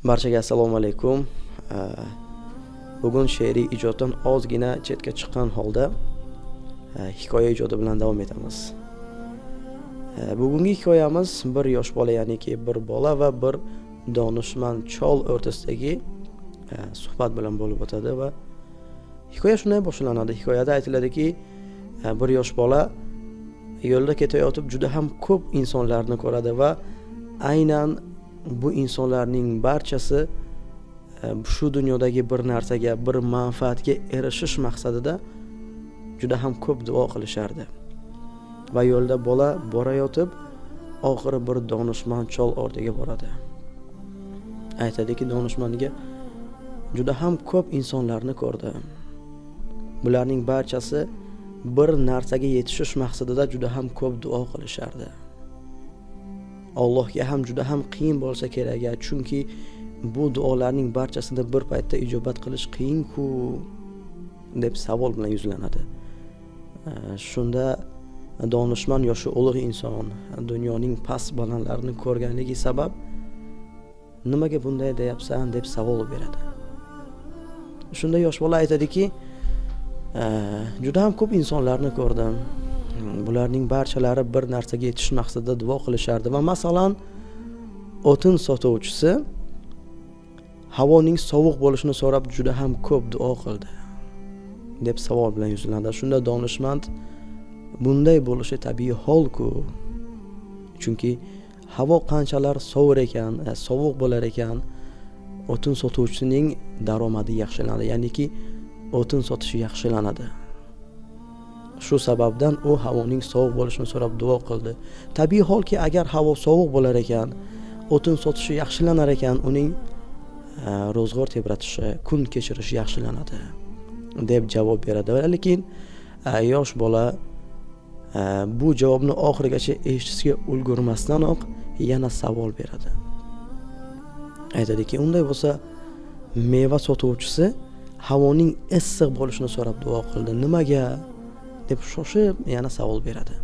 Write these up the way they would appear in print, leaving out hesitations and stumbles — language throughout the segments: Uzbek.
Barchaga assalomu alaykum. Bugun she'riy ijoddan ozgina chetga chiqqan holda hikoya ijodi bilan davom etamiz. Bugungi hikoyamiz bir yosh bola, ya'niki bir bola va bir donishmand chol o'rtasidagi suhbat bilan bo'lib o'tadi va hikoya shunday boshlanadi. Hikoyada aytiladiki, bir yosh bola yo'lda ketayotib juda ham ko'p insonlarni ko'radi va aynan bu insonlarning barchasi shu dunyodagi bir narsaga, bir manfaatga erishish maqsadida juda ham ko'p duo qilishardi. Va yo'lda bola borayotib, oxiri bir donishmand chol ortiga boradi. Aytadiki, donishmandga juda ham ko'p insonlarni ko'rdi. Bularning barchasi bir narsaga yetishish maqsadida juda ham ko'p duo qilishardi. Allohga ham juda ham qiyin bo'lsa kerak, chunki bu duolarning barchasini bir paytda ijobat qilish qiyin-ku deb savol bilan yuzlanadi. Shunda donishmand yoshi ulug' inson dunyoning past balandlarini ko'rganligi sabab nimaga bunday deyapsan deb savol beradi. Shunda yosh bola aytadiki, juda ham ko'p insonlarni ko'rdim. Bularning barchalari bir narsaga yetish maqsadida duo qilishardi va masalan, o'tin sotuvchisi havoning sovuq bo'lishini so'rab juda ham ko'p duo qildi deb savol bilan yuzlandi. Shunda donishmand bunday bo'lishi tabiiy hol-ku. Chunki havo qanchalar sovuq bo'lar ekan, o'tin sotuvchisining daromadi yaxshilanadi, ya'niki o'tin sotishi yaxshilanadi. Shu sababdan u havoning sovuq bo'lishini so'rab duo qildi. Tabiiy holki, agar havo sovuq bo'lar ekan, o'tin sotishi yaxshilanar ekan, uning ro'zg'or tebratishi, kun kechirishi yaxshilanadi deb javob beradi. Lekin yosh bola bu javobni oxirigacha eshitishga ulgurmasdanoq yana savol beradi. Aytadiki, unday bo'lsa, meva sotuvchisi havoning issiq bo'lishini so'rab duo qildi. Nimaga? deb shoshib yana savol beradi.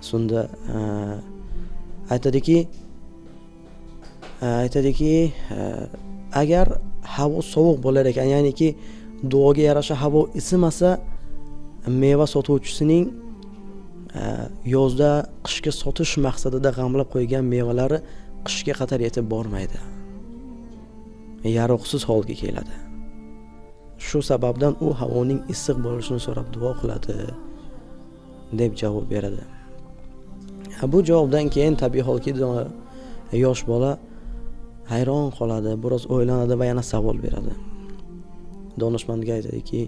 Shunda aytadiki, agar havo sovuq bo'lar ekan, ya'niki duoga yarasha havo isimasa, meva sotuvchisining yozda qishga sotish maqsadida g'amlab qo'ygan mevalari qishga qadar yetib bormaydi. Yaroqsiz holga keladi. Shu sababdan u havoning issiq bo'lishini so'rab duo qiladi deb javob beradi. Bu javobdan keyin tabiiy holki yosh bola hayron qoladi, biroz o'ylanadi va yana savol beradi. Donishmandga aytadiki,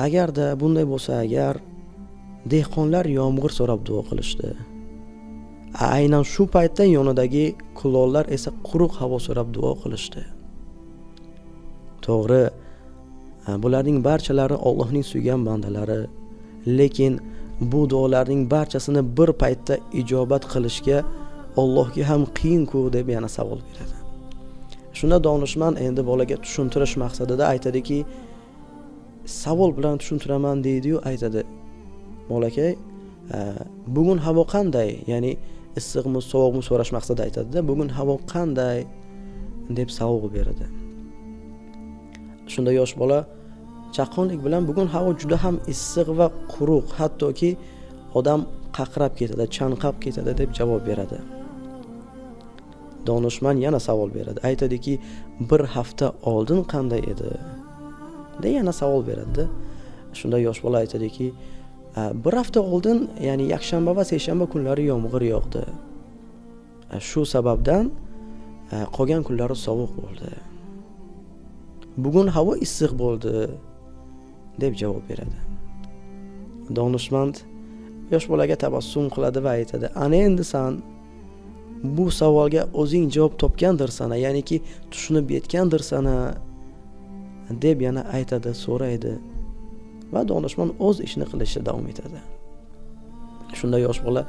agarda bunday bo'lsa, agar dehqonlar yomg'ir so'rab duo qilishdi, aynan shu paytda yonidagi kulollar esa quruq havo so'rab duo qilishdi. To'g'ri, bularning barchalari Allohning suygan bandalari, lekin bu duolarning barchasini bir paytda ijobat qilishga Allohga ham qiyin-ku deb yana savol beradi. Shunda donishmand endi bolaga tushuntirish maqsadida aytadiki, savol bilan tushuntiraman deydi-yu, aytadi, bolakay, bugun havo qanday? Ya'ni issiqmi, sovuqmi so'rash maqsadida aytadi-da, bugun havo qanday deb savol beradi. Shunda yosh bola chaqqonlik bilan bugun havo juda ham issiq va quruq, hattoki odam qaqrab ketadi, chanqab ketadi deb javob beradi. Donishmand yana savol beradi. Aytadiki, bir hafta oldin qanday edi? deb yana savol beradi. Shunda yosh bola aytadiki, bir hafta oldin, ya'ni yakshanba va seshanba kunlari yomg'ir yog'di. Shu sababdan qolgan kunlari sovuq bo'ldi. Bugun havo issiq bo'ldi deb javob beradi. Donishmand yosh bolaga tabassum qiladi va aytadi, ana endi san bu savolga o'zing javob topgandirsan, ya'niki tushunib yetgandirsan deb yana aytadi, so'raydi va donishmand o'z ishini qilishda davom etadi. Shunda yosh bola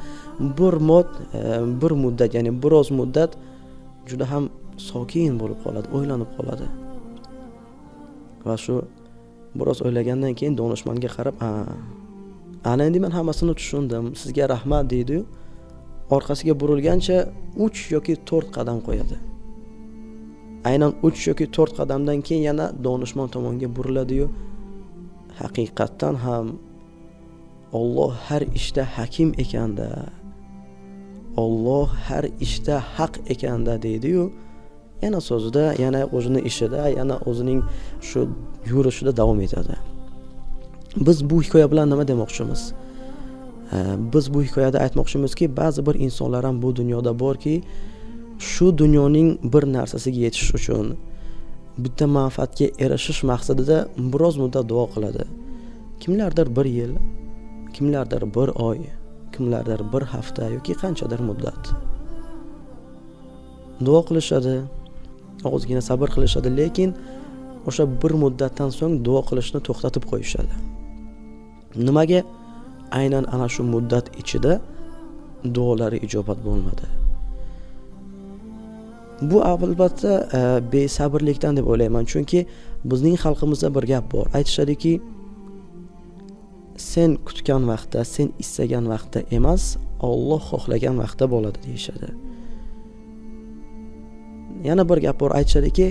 bir muddat, ya'ni biroz muddat juda ham sokin bo'lib qoladi, o'ylanib qoladi. Va shu biroz o'ylagandan keyin donishmandga qarab, ana endi men hammasini tushundim, sizga rahmat deydi-yu, orqasiga burilgancha 3 yoki 4 qadam qo'yadi. Aynan 3 yoki 4 qadamdan keyin yana donishmand tomonga buriladi-yu, haqiqatdan ham Alloh har ishda hakim ekanda, Alloh har ishda haq ekanda deydi-yu, yana so'zida, yana o'zining ishida, yana o'zining shu yurishida davom etadi. Biz bu hikoya bilan nima demoqchimiz? Biz bu hikoyada aytmoqchimizki, ba'zi bir insonlar ham bu dunyoda borki, shu dunyoning bir narsasiga yetish uchun, bitta manfaatga erishish maqsadida biroz muddat duo qiladi. Kimlardir 1 yil, kimlardir 1 oy, kimlardir 1 hafta yoki qanchadir muddat duo qilishadi, ozgina sabr qilishadi, lekin o'sha bir muddatdan so'ng duo qilishni to'xtatib qo'yishadi. Nimaga? Aynan ana shu muddat ichida duolari ijobat bo'lmadi. Bu albatta besabrlikdan deb o'ylayman, chunki bizning xalqimizda bir gap bor. Aytishadiki, sen kutgan vaqtda, sen istagan vaqtda emas, Alloh xohlagan vaqtda bo'ladi deyshadi. Yana bir gap bor, aytishadiki,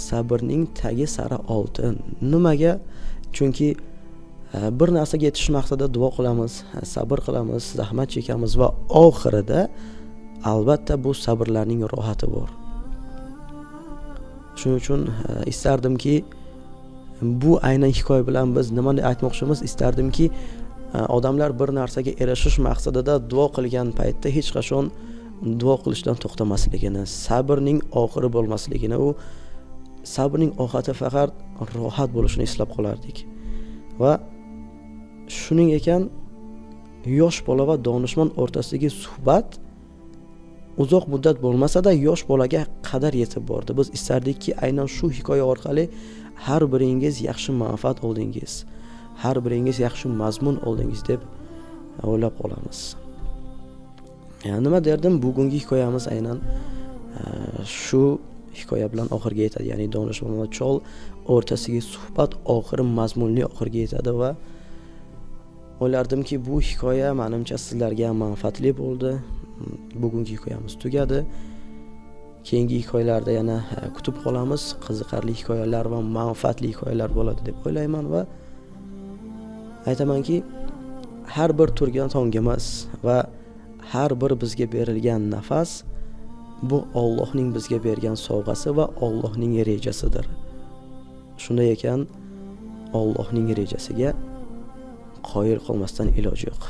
sabrning tagi sari oltin. Nimaga? Chunki bir narsaga yetish maqsadida duo qilamiz, sabr qilamiz, zahmat chekamiz va oxirida albatta bu sabrlarning rohati bor. Shuning uchun istardimki, bu aynan hikoya bilan biz nimani aytmoqchimiz? Istardimki, odamlar bir narsaga erishish maqsadida duo qilgan paytda hech qachon duo qilishdan to'xtamasligini, sabrning oxiri bo'lmasligini, u sabrning oxati faqat rohat bo'lishini eslab qolardik. Va shuning ekan, yosh bola va donishmand o'rtasidagi suhbat uzoq muddat bo'lmasa-da yosh bolaga qadar yetib bordi. Biz istardikki, aynan shu hikoya orqali har biringiz yaxshi manfaat oldingiz, har biringiz yaxshi mazmun oldingiz deb o'ylab qolamiz. Nima derdim? Bugungi hikoyamiz aynan shu hikoya bilan oxirga yetadi. Ya'ni donishmand va chol o'rtasidagi suhbat oxiri mazmunli oxirga yetadi va o'ylardimki, bu hikoya menimcha sizlarga manfaatli bo'ldi. Bugungi hikoyamiz tugadi. Keyingi hikoyalarda yana kutib qolamiz. Qiziqarli hikoyalar va manfaatli hikoyalar bo'ladi deb o'ylayman va aytamanki, har bir turgan tongimiz va har bir bizga berilgan nafas bu Allohning bizga bergan sovg'asi va Allohning rejasidir. Shunday ekan, Allohning rejasiga qoyil qolmasdan iloji yo'q.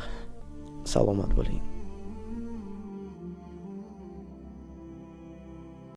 Salomat bo'ling.